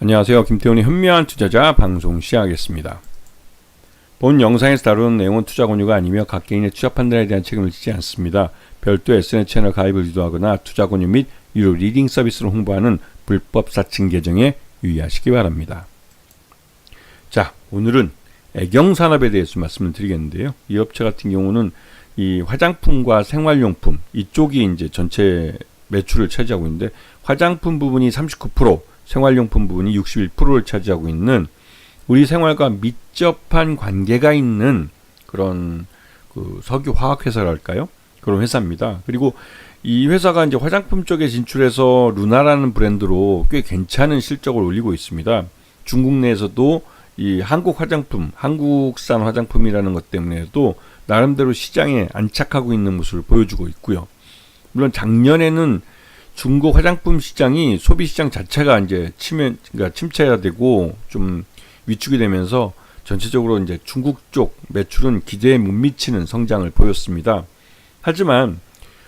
안녕하세요. 김태훈의 현명한 투자자 방송 시작하겠습니다. 본 영상에서 다루는 내용은 투자 권유가 아니며 각 개인의 투자 판단에 대한 책임을 지지 않습니다. 별도 SNS 채널 가입을 유도하거나 투자 권유 및 유료 리딩 서비스를 홍보하는 불법 사칭 계정에 유의하시기 바랍니다. 자, 오늘은 애경산업에 대해서 말씀을 드리겠는데요. 이 업체 같은 경우는 이 화장품과 생활용품 이쪽이 이제 전체 매출을 차지하고 있는데, 화장품 부분이 39%, 생활용품 부분이 61%를 차지하고 있는 우리 생활과 밀접한 관계가 있는 그런 그 석유 화학 회사랄까요? 그런 회사입니다. 그리고 이 회사가 이제 화장품 쪽에 진출해서 루나라는 브랜드로 꽤 괜찮은 실적을 올리고 있습니다. 중국 내에서도 이 한국 화장품, 한국산 화장품이라는 것 때문에도 나름대로 시장에 안착하고 있는 모습을 보여주고 있고요. 물론 작년에는 중국 화장품 시장이 소비 시장 자체가 이제 그러니까 침체가 되고 좀 위축이 되면서 전체적으로 이제 중국 쪽 매출은 기대에 못 미치는 성장을 보였습니다. 하지만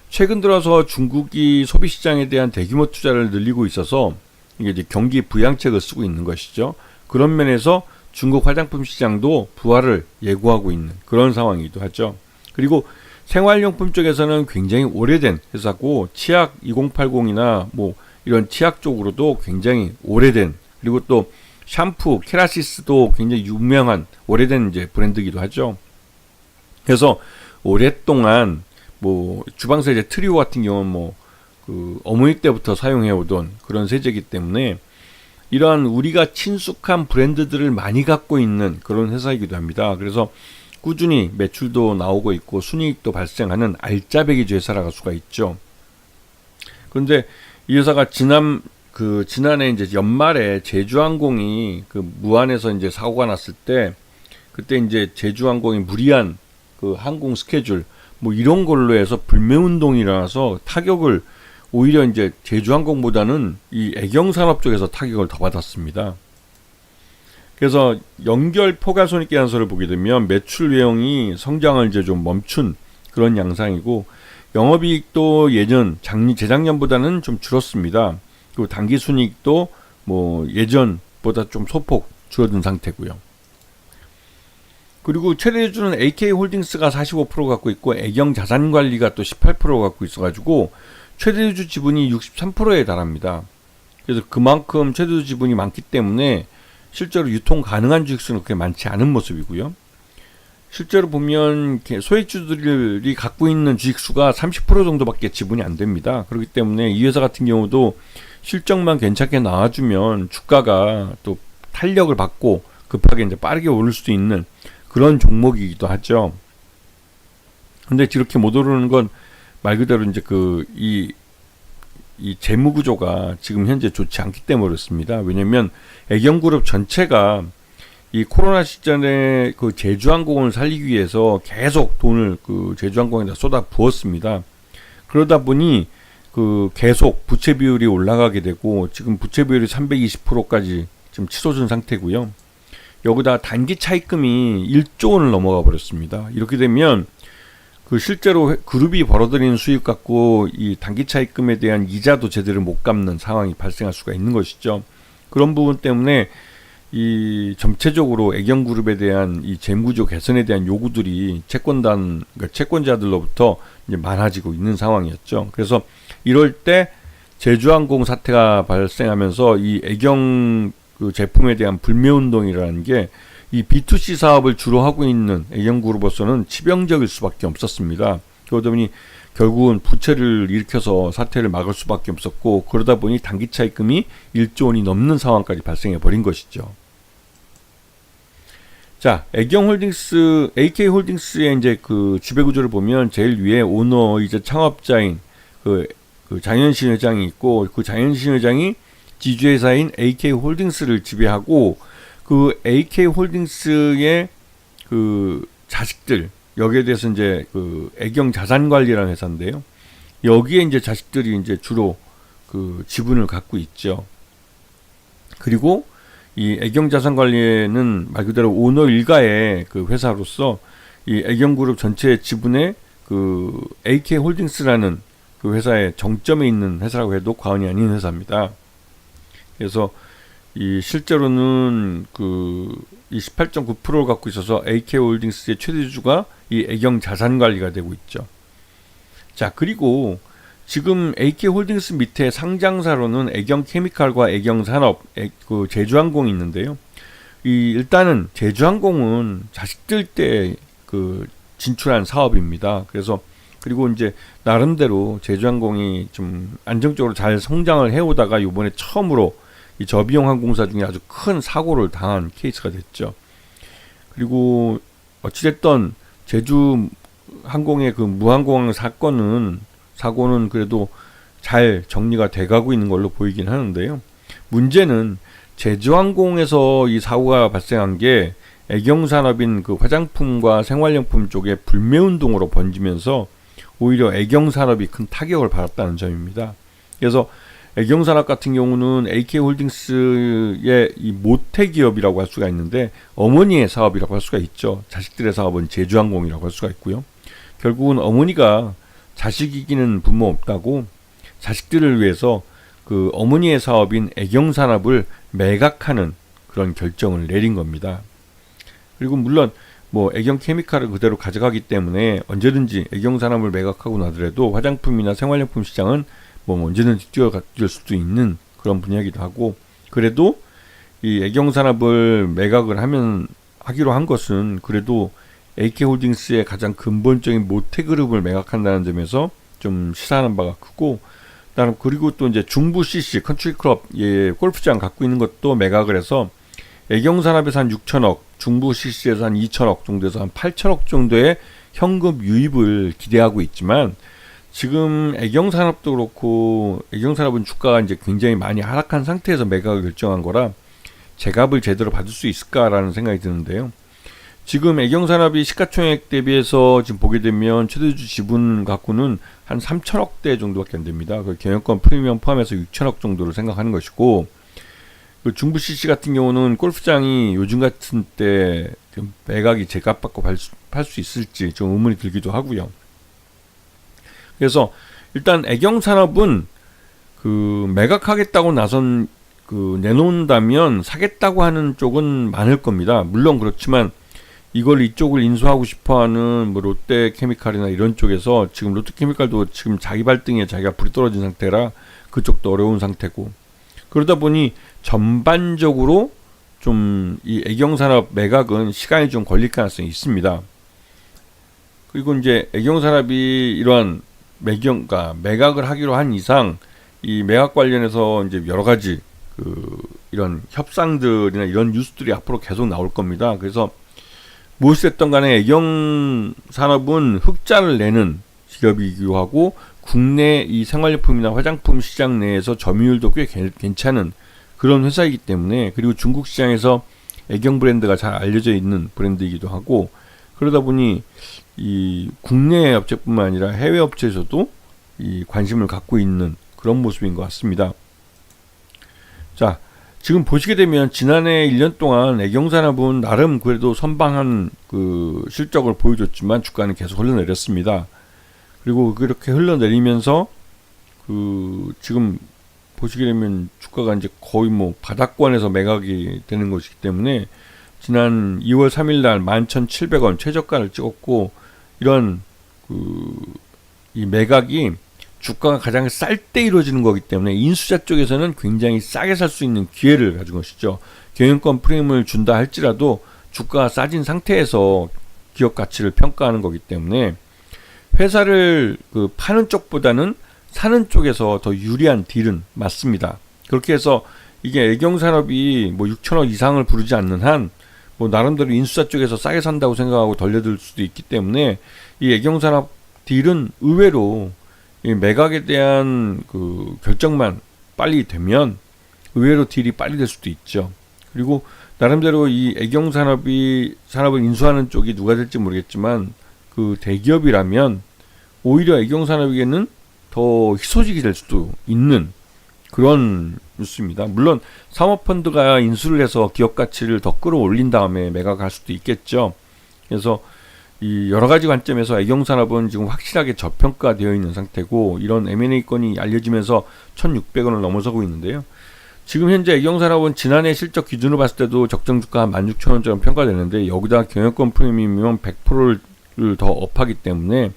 최근 들어서 중국이 소비 시장에 대한 대규모 투자를 늘리고 있어서 이게 이제 경기 부양책을 쓰고 있는 것이죠. 그런 면에서 중국 화장품 시장도 부활을 예고하고 있는 그런 상황이기도 하죠. 그리고 생활용품 쪽에서는 굉장히 오래된 회사고, 치약 2080이나 뭐 이런 치약 쪽으로도 굉장히 오래된, 그리고 또 샴푸 케라시스도 굉장히 유명한 오래된 이제 브랜드이기도 하죠. 그래서 오랫동안 뭐 주방 세제 트리오 같은 경우는 뭐 그 어머니 때부터 사용해 오던 그런 세제이기 때문에 이러한 우리가 친숙한 브랜드들을 많이 갖고 있는 그런 회사이기도 합니다. 그래서 꾸준히 매출도 나오고 있고 순이익도 발생하는 알짜배기 회사라고 할 수가 있죠. 그런데 이 회사가 지난해 이제 연말에 제주항공이 그 무안에서 이제 사고가 났을 때, 그때 이제 제주항공이 무리한 그 항공 스케줄 뭐 이런 걸로 해서 불매운동이 일어나서 타격을 오히려 이제 제주항공보다는 이 애경산업 쪽에서 타격을 더 받았습니다. 그래서 연결 포괄손익계산서를 보게 되면 매출 외형이 성장을 이제 좀 멈춘 그런 양상이고, 영업이익도 재작년보다는 좀 줄었습니다. 그리고 당기순이익도 뭐 예전보다 좀 소폭 줄어든 상태고요. 그리고 최대주주는 AK홀딩스가 45% 갖고 있고 애경자산관리가 또 18% 갖고 있어가지고 최대주주 지분이 63%에 달합니다. 그래서 그만큼 최대주주 지분이 많기 때문에 실제로 유통 가능한 주식수는 그렇게 많지 않은 모습이고요. 실제로 보면 소액주들이 갖고 있는 주식수가 30% 정도밖에 지분이 안 됩니다. 그렇기 때문에 이 회사 같은 경우도 실적만 괜찮게 나와주면 주가가 또 탄력을 받고 급하게 이제 빠르게 오를 수 있는 그런 종목이기도 하죠. 근데 이렇게 못 오르는 건 말 그대로 이제 이 재무 구조가 지금 현재 좋지 않기 때문에 그렇습니다. 왜냐면 애경그룹 전체가 이 코로나 시점에 그 제주항공을 살리기 위해서 계속 돈을 그 제주항공에다 쏟아 부었습니다. 그러다 보니 그 계속 부채 비율이 올라가게 되고, 지금 부채 비율이 320%까지 지금 치솟은 상태고요. 여기다 단기 차입금이 1조 원을 넘어가 버렸습니다. 이렇게 되면 그 실제로 그룹이 벌어들이는 수익 갖고 이 단기 차입금에 대한 이자도 제대로 못 갚는 상황이 발생할 수가 있는 것이죠. 그런 부분 때문에 이 전체적으로 애경그룹에 대한 이 재무구조 개선에 대한 요구들이 그러니까 채권자들로부터 이제 많아지고 있는 상황이었죠. 그래서 이럴 때 제주항공 사태가 발생하면서 이 애경 그 제품에 대한 불매운동이라는 게 이 B2C 사업을 주로 하고 있는 애경그룹으로서는 치명적일 수밖에 없었습니다. 그러다 보니 결국은 부채를 일으켜서 사태를 막을 수밖에 없었고, 그러다 보니 단기 차입금이 1조 원이 넘는 상황까지 발생해 버린 것이죠. 자, AK홀딩스의 이제 그 지배구조를 보면 제일 위에 오너이자 창업자인 그 장현신 회장이 있고, 그 장현신 회장이 지주회사인 AK홀딩스를 지배하고, 그 AK홀딩스의 그 자식들, 여기에 대해서 이제 그 애경자산관리라는 회사인데요. 여기에 이제 자식들이 이제 주로 그 지분을 갖고 있죠. 그리고 이 애경자산관리에는 말 그대로 오너 일가의 그 회사로서 이 애경그룹 전체 지분의 그 AK홀딩스라는 그 회사의 정점에 있는 회사라고 해도 과언이 아닌 회사입니다. 그래서 이 실제로는 이 18.9%를 갖고 있어서 AK홀딩스의 최대 주주가 이 애경 자산관리가 되고 있죠. 자, 그리고 지금 AK홀딩스 밑에 상장사로는 애경케미칼과 애경산업, 제주항공이 있는데요. 일단은 제주항공은 자식들 때 진출한 사업입니다. 그리고 이제 나름대로 제주항공이 좀 안정적으로 잘 성장을 해오다가 이번에 처음으로 이 저비용 항공사 중에 아주 큰 사고를 당한 케이스가 됐죠. 그리고 어찌됐든 제주 항공의 무항공항 사고는 그래도 잘 정리가 돼가고 있는 걸로 보이긴 하는데요. 문제는 제주항공에서 이 사고가 발생한 게 애경산업인 화장품과 생활용품 쪽에 불매운동으로 번지면서 오히려 애경산업이 큰 타격을 받았다는 점입니다. 그래서 애경산업 같은 경우는 AK홀딩스의 이 모태기업이라고 할 수가 있는데 어머니의 사업이라고 할 수가 있죠. 자식들의 사업은 제주항공이라고 할 수가 있고요. 결국은 어머니가 자식 이기는 부모 없다고 자식들을 위해서 어머니의 사업인 애경산업을 매각하는 그런 결정을 내린 겁니다. 그리고 물론 애경케미칼을 그대로 가져가기 때문에 언제든지 애경산업을 매각하고 나더라도 화장품이나 생활용품 시장은 언제든지 뛰어갈 수도 있는 그런 분야이기도 하고, 그래도 이 애경산업을 매각을 하기로 한 것은 그래도 AK홀딩스의 가장 근본적인 모태그룹을 매각한다는 점에서 좀 시사하는 바가 크고, 그리고 또 이제 중부 CC 컨트리클럽 골프장 갖고 있는 것도 매각을 해서 애경산업에서 한 6천억, 중부 CC에서 한 2천억 정도에서 한 8천억 정도의 현금 유입을 기대하고 있지만, 지금 애경산업도 그렇고 애경산업은 주가가 이제 굉장히 많이 하락한 상태에서 매각을 결정한 거라 제값을 제대로 받을 수 있을까라는 생각이 드는데요. 지금 애경산업이 시가총액 대비해서 지금 보게 되면 최대주 지분 갖고는 한 3천억대 정도밖에 안 됩니다. 경영권 프리미엄 포함해서 6천억 정도를 생각하는 것이고, 중부 CC 같은 경우는 골프장이 요즘 같은 때 매각이 제값 받고 팔 수 있을지 좀 의문이 들기도 하고요. 그래서 일단 애경산업은 매각하겠다고 내놓는다면 사겠다고 하는 쪽은 많을 겁니다. 물론 그렇지만 이쪽을 인수하고 싶어하는 롯데케미칼이나 이런 쪽에서 지금 롯데케미칼도 지금 자기 발등에 자기가 불이 떨어진 상태라 그쪽도 어려운 상태고, 그러다 보니 전반적으로 좀 이 애경산업 매각은 시간이 좀 걸릴 가능성이 있습니다. 그리고 이제 애경산업이 이러한 매각을 하기로 한 이상 이 매각 관련해서 이제 여러 가지 이런 협상들이나 이런 뉴스들이 앞으로 계속 나올 겁니다. 그래서 무엇이 됐든 간에 애경산업은 흑자를 내는 기업이기도 하고 국내 이 생활용품이나 화장품 시장 내에서 점유율도 꽤 괜찮은 그런 회사이기 때문에, 그리고 중국 시장에서 애경 브랜드가 잘 알려져 있는 브랜드이기도 하고, 그러다 보니 이 국내 업체뿐만 아니라 해외 업체에서도 이 관심을 갖고 있는 그런 모습인 것 같습니다. 자, 지금 보시게 되면 지난해 1년 동안 애경산업은 나름 그래도 선방한 실적을 보여줬지만 주가는 계속 흘러내렸습니다. 그리고 그렇게 흘러내리면서 지금 보시게 되면 주가가 이제 거의 바닥권에서 매각이 되는 것이기 때문에 지난 2월 3일 날 11,700원 최저가를 찍었고, 이런 이 매각이 주가가 가장 쌀 때 이루어지는 거기 때문에 인수자 쪽에서는 굉장히 싸게 살 수 있는 기회를 가진 것이죠. 경영권 프리미엄을 준다 할지라도 주가가 싸진 상태에서 기업 가치를 평가하는 거기 때문에 회사를 파는 쪽보다는 사는 쪽에서 더 유리한 딜은 맞습니다. 그렇게 해서 이게 애경산업이 6천억 이상을 부르지 않는 한 나름대로 인수자 쪽에서 싸게 산다고 생각하고 돌려들 수도 있기 때문에 이 애경산업 딜은 의외로 이 매각에 대한 결정만 빨리 되면 의외로 딜이 빨리 될 수도 있죠. 그리고 나름대로 이 애경산업을 인수하는 쪽이 누가 될지 모르겠지만 대기업이라면 오히려 애경산업에게는 더 희소식이 될 수도 있는 그런 뉴스입니다. 물론 사모펀드가 인수를 해서 기업 가치를 더 끌어올린 다음에 매각할 수도 있겠죠. 그래서 이 여러 가지 관점에서 애경산업은 지금 확실하게 저평가되어 있는 상태고, 이런 M&A 건이 알려지면서 1,600원을 넘어서고 있는데요. 지금 현재 애경산업은 지난해 실적 기준으로 봤을 때도 적정 주가 한 16,000원처럼 평가되는데 여기다 경영권 프리미엄 100%를 더 업하기 때문에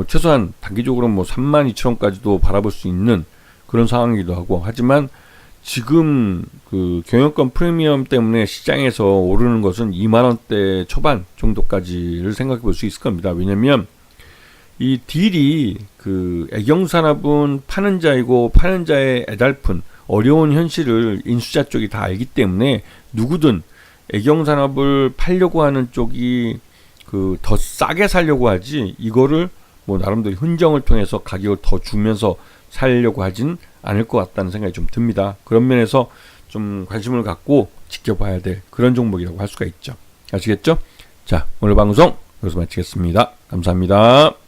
최소한 단기적으로 뭐 32,000원까지도 바라볼 수 있는 그런 상황이기도 하고, 하지만 지금 그 경영권 프리미엄 때문에 시장에서 오르는 것은 2만원대 초반 정도까지를 생각해 볼 수 있을 겁니다. 왜냐면 이 딜이 그 애경산업은 파는 자이고 파는 자의 애달픈 어려운 현실을 인수자 쪽이 다 알기 때문에 누구든 애경산업을 팔려고 하는 쪽이 그 더 싸게 살려고 하지, 이거를 뭐 나름대로 흔정을 통해서 가격을 더 주면서 살려고 하진 않을 것 같다는 생각이 좀 듭니다. 그런 면에서 좀 관심을 갖고 지켜봐야 될 그런 종목이라고 할 수가 있죠. 아시겠죠? 자, 오늘 방송 여기서 마치겠습니다. 감사합니다.